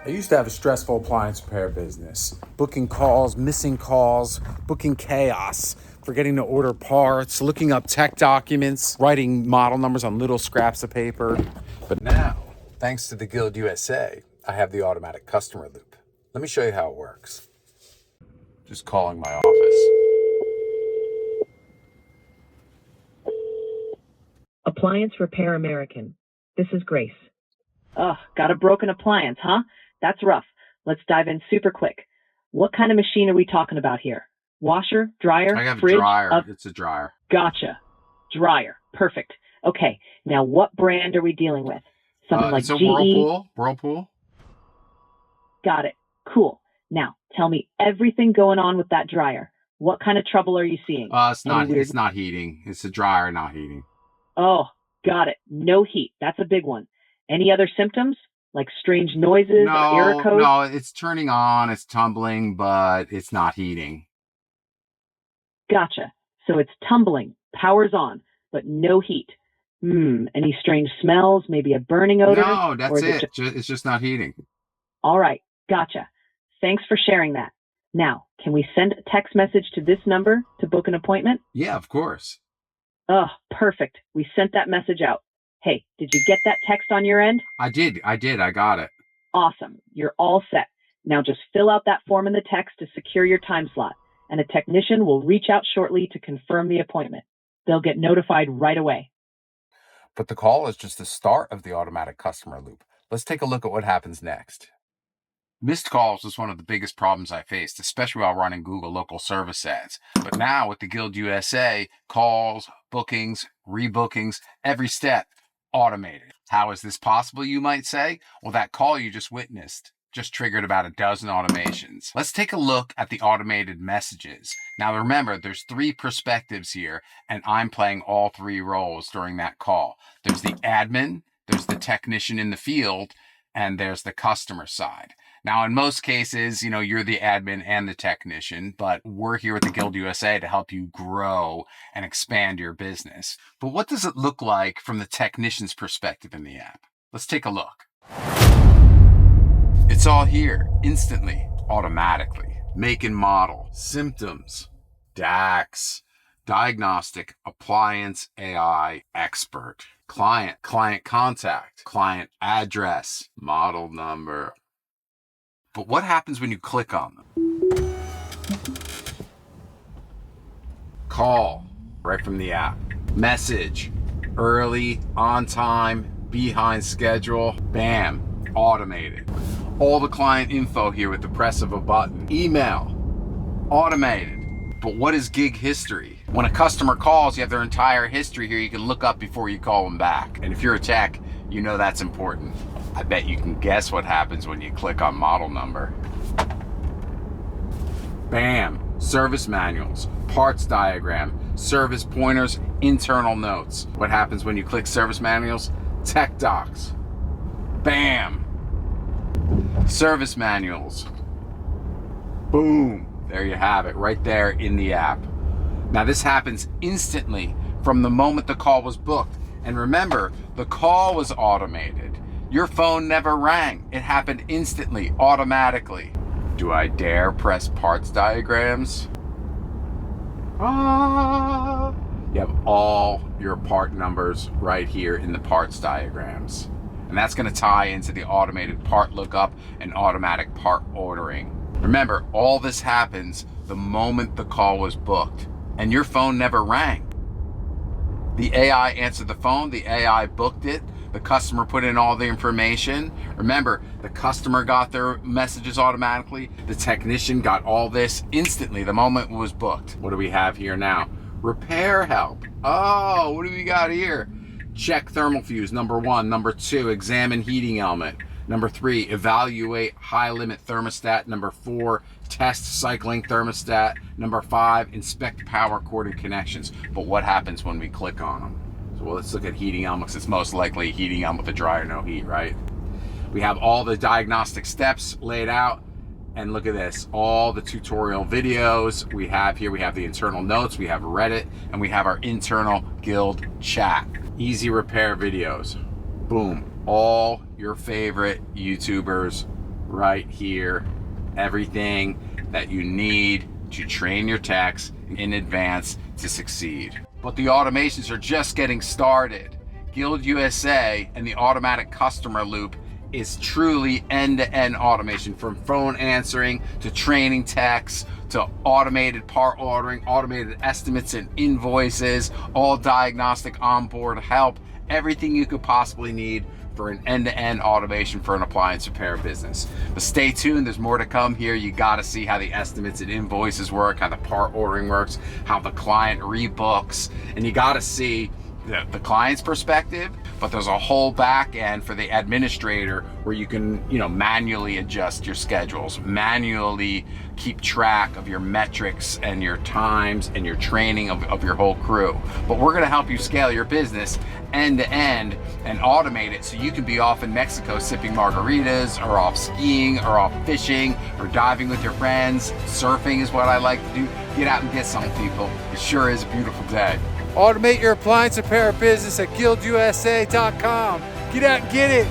I used to have a stressful appliance repair business. Booking calls, missing calls, booking chaos, forgetting to order parts, looking up tech documents, writing model numbers on little scraps of paper. But now, thanks to the GuildUSA, I have the automatic customer loop. Let me show you how it works. Just calling my office. Appliance Repair American. This is Grace. Ugh, got a broken appliance, huh? That's rough. Let's dive in super quick. What kind of machine are we talking about here? Washer, dryer, I have fridge? a dryer. It's a dryer. Gotcha. Dryer. Perfect. Okay, now what brand are we dealing with? Something like it's a GE? Whirlpool. Got it. Cool. Now, tell me everything going on with that dryer. What kind of trouble are you seeing? It's not heating. It's a dryer, not heating. Oh, got it. No heat. That's a big one. Any other symptoms? Like strange noises or error codes? No, it's turning on, it's tumbling, but it's not heating. Gotcha. So it's tumbling, power's on, but no heat. Any strange smells, maybe a burning odor? No, that's it. It's just not heating. All right, gotcha. Thanks for sharing that. Now, can we send a text message to this number to book an appointment? Yeah, of course. Oh, perfect. We sent that message out. Hey, did you get that text on your end? I did. I got it. Awesome. You're all set. Now just fill out that form in the text to secure your time slot, and a technician will reach out shortly to confirm the appointment. They'll get notified right away. But the call is just the start of the automatic customer loop. Let's take a look at what happens next. Missed calls was one of the biggest problems I faced, especially while running Google local service ads. But now with the GuildUSA, calls, bookings, rebookings, every step automated. How is this possible, you might say? Well, that call you just witnessed just triggered about a dozen automations. Let's take a look at the automated messages. Now remember, there's 3 perspectives here, and I'm playing all 3 roles during that call. There's the admin, there's the technician in the field, and there's the customer side. Now, in most cases, you're the admin and the technician, but we're here at the GuildUSA to help you grow and expand your business. But what does it look like from the technician's perspective in the app? Let's take a look. It's all here, instantly, automatically. Make and model, symptoms, DAX, diagnostic, appliance, AI, expert, client contact, client address, model number. But what happens when you click on them? Call, right from the app. Message, early, on time, behind schedule, bam, automated. All the client info here with the press of a button. Email, automated. But what is gig history? When a customer calls, you have their entire history here you can look up before you call them back. And if you're a tech, you know that's important. I bet you can guess what happens when you click on model number. Bam, service manuals, parts diagram, service pointers, internal notes. What happens when you click service manuals? Tech docs. Bam, service manuals. Boom, there you have it, right there in the app. Now this happens instantly from the moment the call was booked. And remember, the call was automated. Your phone never rang. It happened instantly, automatically. Do I dare press parts diagrams? You have all your part numbers right here in the parts diagrams. And that's going to tie into the automated part lookup and automatic part ordering. Remember, all this happens the moment the call was booked, and your phone never rang. The AI answered the phone, the AI booked it, the customer put in all the information. Remember, the customer got their messages automatically, the technician got all this instantly the moment it was booked. What do we have here now? Repair help. Oh, what do we got here? Check thermal fuse, number 1. Number 2, examine heating element. Number 3, evaluate high limit thermostat. Number 4, test cycling thermostat. Number 5, inspect power cord and connections. But what happens when we click on them? So let's look at heating element, because it's most likely a heating element with a dryer, no heat, right? We have all the diagnostic steps laid out. And look at this, all the tutorial videos we have here. We have the internal notes, we have Reddit, and we have our internal Guild chat. Easy repair videos. Boom. All your favorite YouTubers right here. Everything that you need to train your techs in advance to succeed. But the automations are just getting started. GuildUSA and the automatic customer loop is truly end-to-end automation, from phone answering to training techs to automated part ordering, automated estimates and invoices, all diagnostic onboard help, everything you could possibly need for an end-to-end automation for an appliance repair business. But stay tuned, there's more to come here. You gotta see how the estimates and invoices work, how the part ordering works, how the client rebooks, and you gotta see the client's perspective, but there's a whole back end for the administrator where you can, manually adjust your schedules, manually keep track of your metrics and your times and your training of your whole crew. But we're gonna help you scale your business end to end and automate it so you can be off in Mexico sipping margaritas, or off skiing, or off fishing, or diving with your friends. Surfing is what I like to do. Get out and get some, people. It sure is a beautiful day. Automate your appliance repair business at GuildUSA.com. Get out and get it.